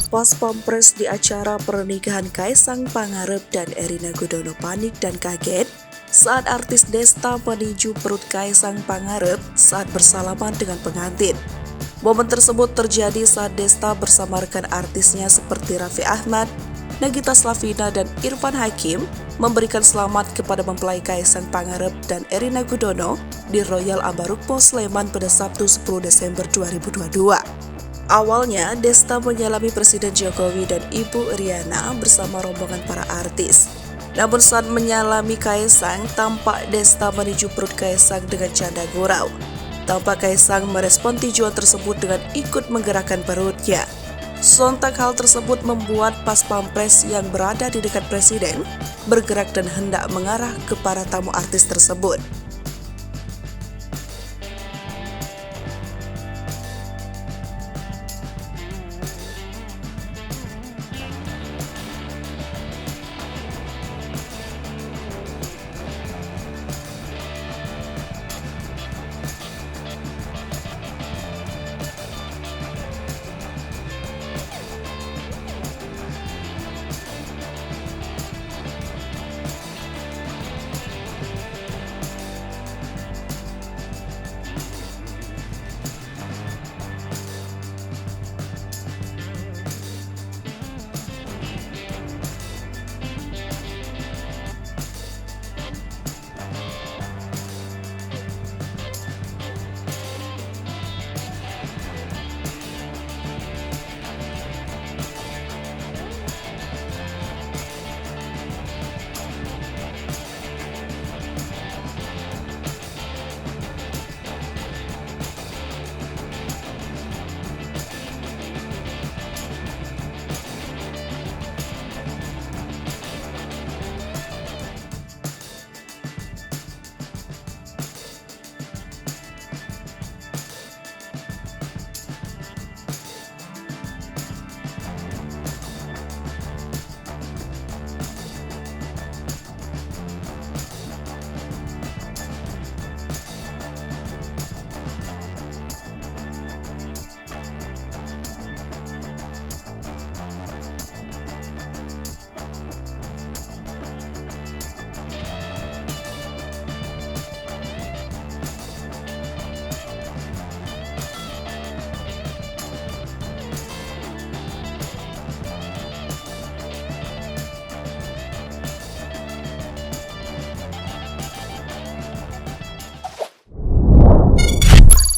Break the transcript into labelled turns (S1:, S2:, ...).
S1: Pas pampres di acara pernikahan Kaisang Pangarep dan Erina Gudono panik dan kaget saat artis Desta meninju perut Kaisang Pangarep saat bersalaman dengan pengantin. Momen tersebut terjadi saat Desta bersama rekan artisnya seperti Raffi Ahmad, Nagita Slavina, dan Irfan Hakim memberikan selamat kepada mempelai Kaisang Pangarep dan Erina Gudono di Royal Ambarukmo Sleman pada Sabtu 10 Desember 2022. Awalnya, Desta menyalami Presiden Jokowi dan Ibu Riana bersama rombongan para artis. Namun saat menyalami Kaisang, tampak Desta meninju perut Kaisang dengan canda gurau. Tampak Kaisang merespon tinjuan tersebut dengan ikut menggerakkan perutnya. Sontak hal tersebut membuat pas pampres yang berada di dekat Presiden bergerak dan hendak mengarah ke para tamu artis tersebut.